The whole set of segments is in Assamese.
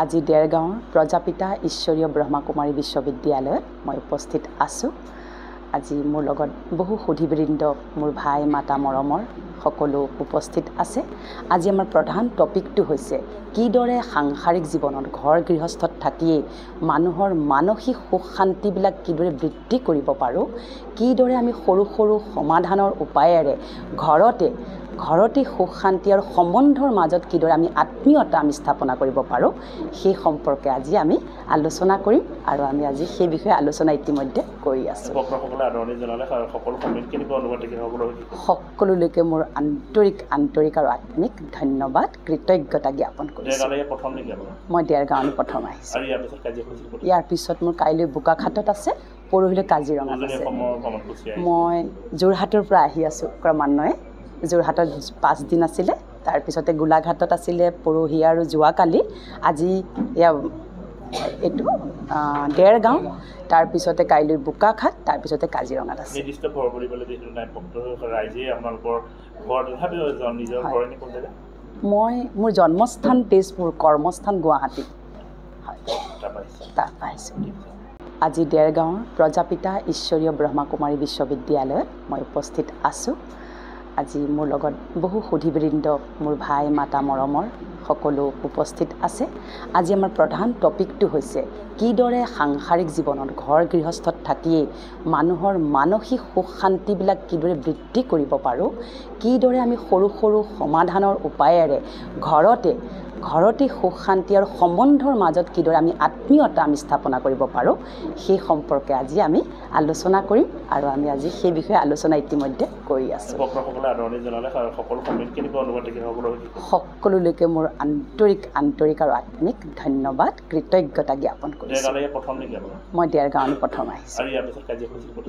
আজি দেৰগাঁৱৰ প্ৰজাপিতা ঈশ্বৰীয় ব্ৰহ্মাকুমাৰী বিশ্ববিদ্যালয়ত মই উপস্থিত আছোঁ। আজি মোৰ লগত বহু সুধীবৃন্দ, মোৰ ভাই মাতা মৰমৰ সকলো উপস্থিত আছে। আজি আমাৰ প্ৰধান টপিকটো হৈছে কিদৰে সাংসাৰিক জীৱনত ঘৰ গৃহস্থত থাকিয়েই মানুহৰ মানসিক সুখ শান্তিবিলাক কিদৰে বৃদ্ধি কৰিব পাৰোঁ, কিদৰে আমি সৰু সৰু সমাধানৰ উপায়েৰে ঘৰতে সুখ শান্তি আৰু সম্বন্ধৰ মাজত কিদৰে আমি আত্মীয়তা স্থাপনা কৰিব পাৰোঁ, সেই সম্পৰ্কে আজি আমি আলোচনা কৰিম আৰু আমি আজি সেই বিষয়ে আলোচনা ইতিমধ্যে কৰি আছোঁ। সকলোলৈকে মোৰ আন্তৰিক আৰু আত্মিক ধন্যবাদ, কৃতজ্ঞতা জ্ঞাপন কৰিছোঁ। মই দেৰগাঁৱলৈ প্ৰথম আহিছোঁ। ইয়াৰ পিছত মোৰ কাইলৈ বোকাখাটত আছে, পৰহিলৈ কাজিৰঙাত আছে। মই যোৰহাটৰ পৰা আহি আছোঁ ক্ৰমান্বয়ে। যোৰহাটত 5 দিন আছিলে, তাৰপিছতে গোলাঘাটত আছিলে পৰহি আৰু যোৱাকালি। আজি এইটো দেৰগাঁও, তাৰপিছতে কাইলৈ বোকাখাট, তাৰপিছতে কাজিৰঙাত আছে। মই মোৰ জন্মস্থান তেজপুৰ, কৰ্মস্থান গুৱাহাটী। তাত পাইছোঁ। আজি দেৰগাঁৱৰ প্ৰজাপিতা ঈশ্বৰীয় ব্ৰহ্মাকুমাৰী বিশ্ববিদ্যালয়ত মই উপস্থিত আছোঁ। আজি মোৰ লগত বহু সুধীবৃন্দ, মোৰ ভাই মাতা মৰমৰ সকলো উপস্থিত আছে। আজি আমাৰ প্ৰধান টপিকটো হৈছে কিদৰে সাংসাৰিক জীৱনত ঘৰ গৃহস্থত থাকিয়েই মানুহৰ মানসিক সুখ শান্তিবিলাক কিদৰে বৃদ্ধি কৰিব পাৰোঁ, কিদৰে আমি সৰু সৰু সমাধানৰ উপায়েৰে ঘৰতে সুখ শান্তি আৰু সম্বন্ধৰ মাজত কিদৰে আমি আত্মীয়তা স্থাপনা কৰিব পাৰোঁ, সেই সম্পৰ্কে আজি আমি আলোচনা কৰিম আৰু আমি আজি সেই বিষয়ে আলোচনা ইতিমধ্যে কৰি আছোঁ। সকলোলৈকে মোৰ আন্তৰিক আৰু আত্মিক ধন্যবাদ, কৃতজ্ঞতা জ্ঞাপন কৰিছোঁ। মই দেৰগাঁৱলৈ প্ৰথম আহিছোঁ।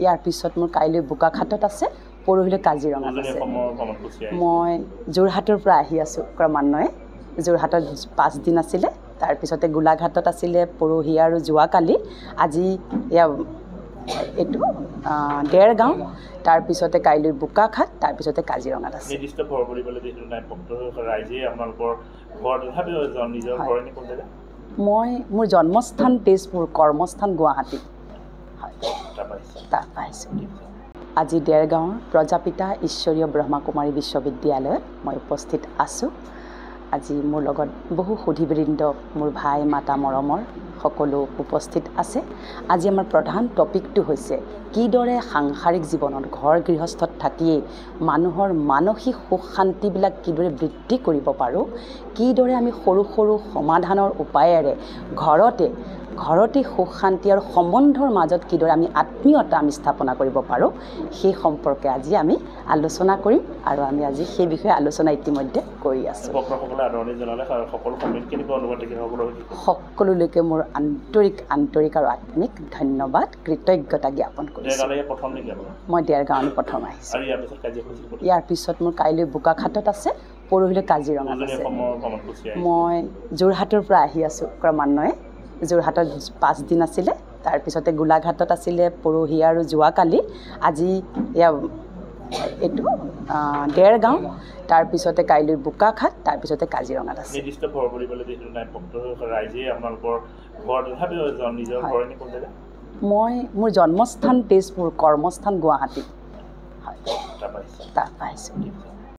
ইয়াৰ পিছত মোৰ কাইলৈ বোকাখাটত আছে, পৰহিলৈ কাজিৰঙাত আছে। মই যোৰহাটৰ পৰা আহি আছোঁ ক্ৰমান্বয়ে। যোৰহাটত 5 দিন আছিলে, তাৰপিছতে গোলাঘাটত আছিলে পৰহি আৰু যোৱাকালি। আজি এইটো দেৰগাঁও, তাৰপিছতে কাইলৈ বোকাখাট, তাৰপিছতে কাজিৰঙাত আছে। মই মোৰ জন্মস্থান তেজপুৰ, কৰ্মস্থান গুৱাহাটী। তাত পাইছোঁ। আজি দেৰগাঁৱৰ প্ৰজাপিতা ঈশ্বৰীয় ব্ৰহ্মাকুমাৰী বিশ্ববিদ্যালয়ত মই উপস্থিত আছোঁ। আজি মোৰ লগত বহু সুধীবৃন্দ, মোৰ ভাই মাতা মৰমৰ সকলো উপস্থিত আছে। আজি আমাৰ প্ৰধান টপিকটো হৈছে কিদৰে সাংসাৰিক জীৱনত ঘৰ গৃহস্থত থাকিয়েই মানুহৰ মানসিক সুখ শান্তিবিলাক কিদৰে বৃদ্ধি কৰিব পাৰোঁ, কিদৰে আমি সৰু সৰু সমাধানৰ উপায়েৰে ঘৰতে সুখ শান্তি আৰু সম্বন্ধৰ মাজত কিদৰে আমি আত্মীয়তা স্থাপনা কৰিব পাৰোঁ, সেই সম্পৰ্কে আজি আমি আলোচনা কৰিম আৰু আমি আজি সেই বিষয়ে আলোচনা ইতিমধ্যে কৰি আছোঁ। সকলোলৈকে মোৰ আন্তৰিক আৰু আত্মিক ধন্যবাদ, কৃতজ্ঞতা জ্ঞাপন কৰিছোঁ। মই দেৰগাঁৱলৈ প্ৰথম আহিছোঁ। ইয়াৰ পিছত মোৰ কাইলৈ বোকাখাটত আছে, পৰহিলৈ কাজিৰঙাত আছে। মই যোৰহাটৰ পৰা আহি আছোঁ ক্ৰমান্বয়ে। যোৰহাটত 5 দিন আছিলে, তাৰপিছতে গোলাঘাটত আছিলে পৰহি আৰু যোৱাকালি। আজি এইটো দেৰগাঁও, তাৰপিছতে কাইলৈ বোকাখাট, তাৰপিছতে কাজিৰঙাত আছে। মই মোৰ জন্মস্থান তেজপুৰ, কৰ্মস্থান গুৱাহাটী। তাত পাইছোঁ।